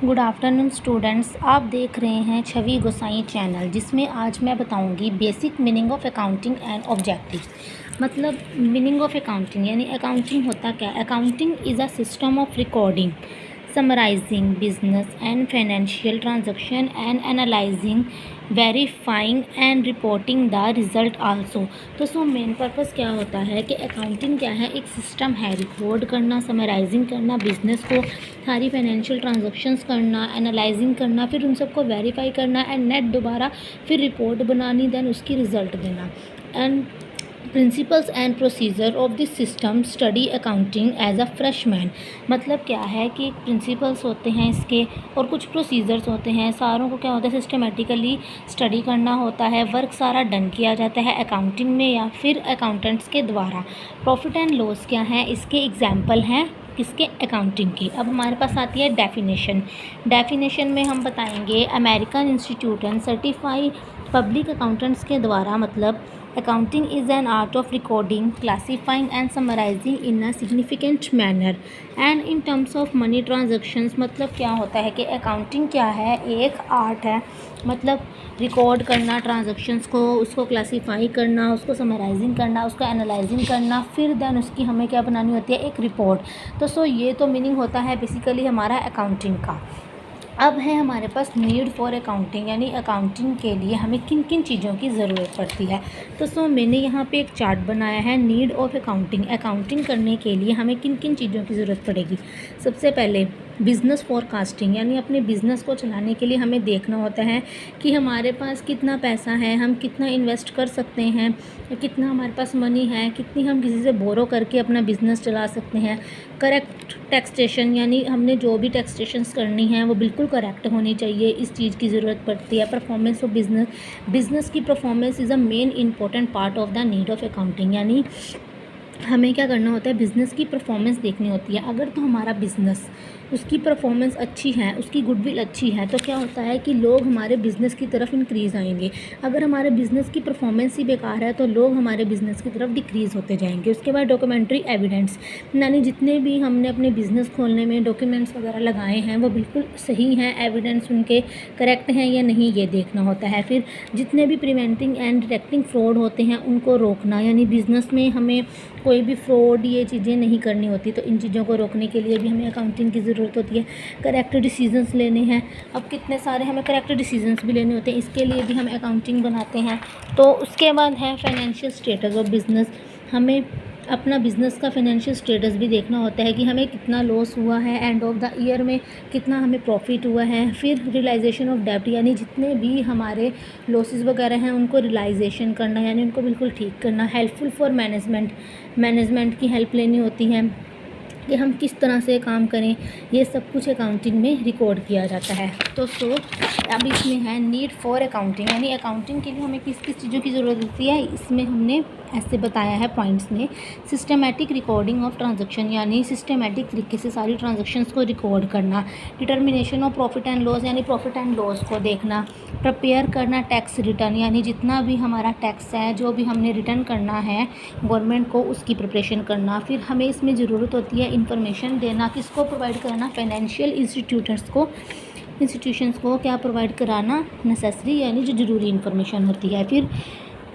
Good afternoon students, आप देख रहे हैं छवि गोसाई चैनल, जिसमें आज मैं बताऊंगी basic meaning of accounting and objectives. मतलब मीनिंग ऑफ अकाउंटिंग यानी अकाउंटिंग होता क्या है। Accounting is a system of recording, summarising business and financial transaction and analysing, verifying and reporting the result also. तो मेन पर्पस क्या होता है कि अकाउंटिंग क्या है, एक सिस्टम है रिकॉर्ड करना, समराइजिंग करना, बिजनेस को सारी फाइनेंशियल ट्रांजैक्शंस करना, एनालाइजिंग करना, फिर उन सबको वेरीफाई करना एंड नेट दोबारा फिर रिपोर्ट बनानी, देन उसकी रिज़ल्ट देना। And principles and procedure of this system study accounting as a freshman. मतलब क्या है कि प्रिंसिपल्स होते हैं इसके और कुछ प्रोसीजर्स होते हैं, सारों को क्या होता है सिस्टमेटिकली स्टडी करना होता है। वर्क सारा डन किया जाता है अकाउंटिंग में या फिर अकाउंटेंट्स के द्वारा। प्रॉफिट एंड लॉस क्या है, इसके एग्जाम्पल हैं किसके, अकाउंटिंग की। अब हमारे पास आती है डेफिनेशन में हम बताएंगे American institute and certified public accountants के द्वारा। मतलब accounting is an art of recording, classifying and summarising in a significant manner and in terms of money transactions. मतलब क्या होता है कि अकाउंटिंग क्या है, एक आर्ट है। मतलब रिकॉर्ड करना ट्रांजैक्शंस को, उसको क्लासीफाई करना, उसको समराइजिंग करना, उसको एनालाइजिंग करना, फिर देन उसकी हमें क्या बनानी होती है, एक रिपोर्ट। तो ये तो मीनिंग होता है बेसिकली हमारा अकाउंटिंग का। अब है हमारे पास नीड फॉर अकाउंटिंग, यानी अकाउंटिंग के लिए हमें किन किन चीज़ों की ज़रूरत पड़ती है। तो मैंने यहाँ पे एक चार्ट बनाया है नीड ऑफ अकाउंटिंग। अकाउंटिंग करने के लिए हमें किन किन चीज़ों की ज़रूरत पड़ेगी। सबसे पहले बिज़नेस फॉरकास्टिंग, यानी अपने बिज़नेस को चलाने के लिए हमें देखना होता है कि हमारे पास कितना पैसा है, हम कितना इन्वेस्ट कर सकते हैं, कितना हमारे पास मनी है, कितनी हम किसी से बोरो करके अपना बिज़नेस चला सकते हैं। करेक्ट टैक्सेशन, यानी हमने जो भी टैक्सेशंस करनी है वो बिल्कुल करेक्ट होनी चाहिए, इस चीज़ की ज़रूरत पड़ती है। परफॉर्मेंस ऑफ बिज़नेस की performance is a main important part of the need of accounting. यानी हमें क्या करना होता है, बिज़नेस की परफॉर्मेंस देखनी होती है। अगर तो हमारा बिज़नेस उसकी परफॉर्मेंस अच्छी है, उसकी गुडविल अच्छी है, तो क्या होता है कि लोग हमारे बिज़नेस की तरफ इंक्रीज़ आएंगे। अगर हमारे बिज़नेस की परफॉर्मेंस ही बेकार है तो लोग हमारे बिज़नेस की तरफ डिक्रीज़ होते जाएंगे। उसके बाद डॉक्यूमेंट्री एविडेंस, यानी जितने भी हमने अपने बिज़नेस खोलने में डॉक्यूमेंट्स वगैरह लगाए हैं वो बिल्कुल सही हैं, एविडेंस उनके करेक्ट हैं या नहीं, ये देखना होता है। फिर जितने भी प्रिवेंटिंग एंड डिटेक्टिंग फ्रॉड होते हैं उनको रोकना, यानी बिज़नेस में हमें कोई भी फ्रॉड ये चीज़ें नहीं करनी होती, तो इन चीज़ों को रोकने के लिए भी हमें अकाउंटिंग की ज़रूरत होती है। करेक्ट डिसीजंस लेने हैं, अब कितने सारे हमें करेक्ट डिसीजंस भी लेने होते हैं, इसके लिए भी हम अकाउंटिंग बनाते हैं। तो उसके बाद है फाइनेंशियल स्टेटस ऑफ बिज़नेस। हमें अपना बिज़नेस का फाइनेंशियल स्टेटस भी देखना होता है कि हमें कितना लॉस हुआ है, एंड ऑफ द ईयर में कितना हमें प्रॉफिट हुआ है। फिर रियलाइजेशन ऑफ डेब्ट, यानी जितने भी हमारे लॉसेस वगैरह हैं उनको रियलाइजेशन करना, यानी उनको बिल्कुल ठीक करना। हेल्पफुल फॉर मैनेजमेंट की हेल्प लेनी होती है कि हम किस तरह से काम करें, ये सब कुछ अकाउंटिंग में रिकॉर्ड किया जाता है। तो अब इसमें है नीड फॉर अकाउंटिंग, यानी अकाउंटिंग के लिए हमें किस किस चीज़ों की ज़रूरत होती है, इसमें हमने ऐसे बताया है पॉइंट्स में। सिस्टमेटिक रिकॉर्डिंग ऑफ ट्रांजैक्शन, यानी सिस्टमेटिक तरीके से सारी ट्रांजैक्शंस को रिकॉर्ड करना। Determination of profit and loss, यानी प्रॉफिट एंड लॉस को देखना। प्रिपेयर करना टैक्स रिटर्न, यानी जितना भी हमारा टैक्स है, जो भी हमने रिटर्न करना है गवर्नमेंट को, उसकी प्रिपरेशन करना। फिर हमें इसमें ज़रूरत होती है इंफॉर्मेशन देना, किसको प्रोवाइड करना, फाइनेंशियल इंस्टीट्यूशंस को क्या प्रोवाइड कराना, नेसेसरी यानी जो ज़रूरी इन्फॉर्मेशन होती है। फिर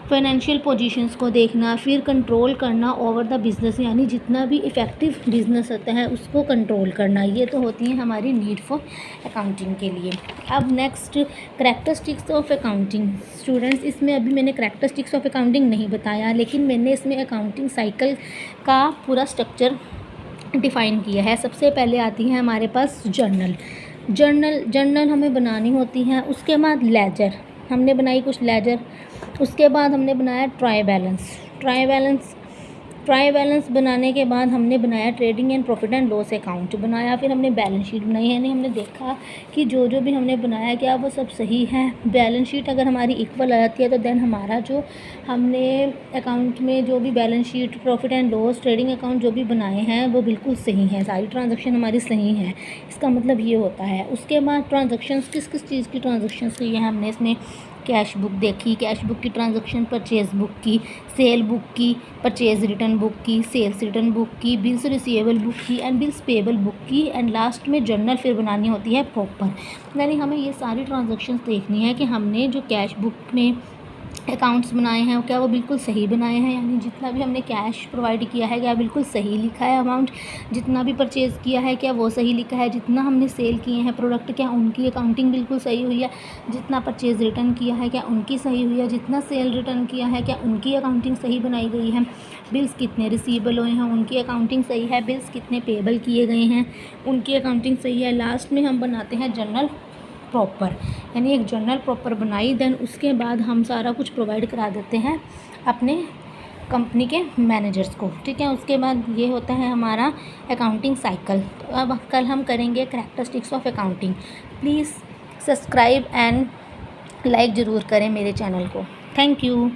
फाइनेंशियल पोजीशंस को देखना, फिर कंट्रोल करना ओवर द बिज़नेस, यानी जितना भी इफ़ेक्टिव बिज़नेस होता है उसको कंट्रोल करना। ये तो होती है हमारी नीड फॉर अकाउंटिंग के लिए। अब next characteristics of accounting. Students, इसमें अभी मैंने करैक्टरिस्टिक्स ऑफ अकाउंटिंग नहीं बताया, लेकिन मैंने इसमें अकाउंटिंग साइकिल का पूरा स्ट्रक्चर डिफ़ाइन किया है। सबसे पहले आती है हमारे पास जर्नल हमें बनानी होती है। उसके बाद लेजर, हमने बनाई कुछ लेजर। उसके बाद हमने बनाया ट्राई बैलेंस बनाने के बाद हमने बनाया trading and profit and loss account बनाया। फिर हमने बैलेंस शीट बनाई, यानी हमने देखा कि जो भी हमने बनाया क्या वो सब सही है। बैलेंस शीट अगर हमारी इक्वल आ जाती है तो देन हमारा जो हमने अकाउंट में जो भी balance sheet, profit and loss, trading account जो भी बनाए हैं वो बिल्कुल सही हैं, सारी ट्रांजेक्शन हमारी सही हैं, इसका मतलब ये होता है। उसके बाद ट्रांजेक्शन्स किस किस चीज़ की ट्रांजेक्शन्स की है हमने इसमें कैश बुक देखी, कैश बुक की ट्रांजैक्शन, परचेज बुक की, सेल बुक की, परचेज रिटर्न बुक की, सेल्स रिटर्न बुक की, बिल्स रिसीवेबल बुक की एंड बिल्स पेबल बुक की एंड लास्ट में जर्नल फिर बनानी होती है प्रॉपर। यानी हमें ये सारी ट्रांजैक्शंस देखनी है कि हमने जो कैश बुक में अकाउंट्स बनाए हैं क्या वो बिल्कुल सही बनाए हैं, यानी जितना भी हमने कैश प्रोवाइड किया है क्या बिल्कुल सही लिखा है अमाउंट, जितना भी परचेज़ किया है क्या वो सही लिखा है, जितना हमने सेल किए हैं प्रोडक्ट क्या उनकी अकाउंटिंग बिल्कुल सही हुई है, जितना परचेज़ रिटर्न किया है क्या उनकी सही हुई है, जितना सेल रिटर्न किया है क्या उनकी अकाउंटिंग सही बनाई गई है, बिल्स कितने रिसीवेबल हुए हैं उनकी अकाउंटिंग सही है, बिल्स कितने पेबल किए गए हैं उनकी अकाउंटिंग सही है। लास्ट में हम बनाते हैं जर्नल प्रॉपर, यानी एक जर्नल प्रॉपर बनाई, देन उसके बाद हम सारा कुछ प्रोवाइड करा देते हैं अपने कंपनी के मैनेजर्स को, ठीक है। उसके बाद ये होता है हमारा अकाउंटिंग साइकिल। तो अब कल हम करेंगे characteristics of accounting. Please subscribe and like ज़रूर करें मेरे चैनल को। Thank you.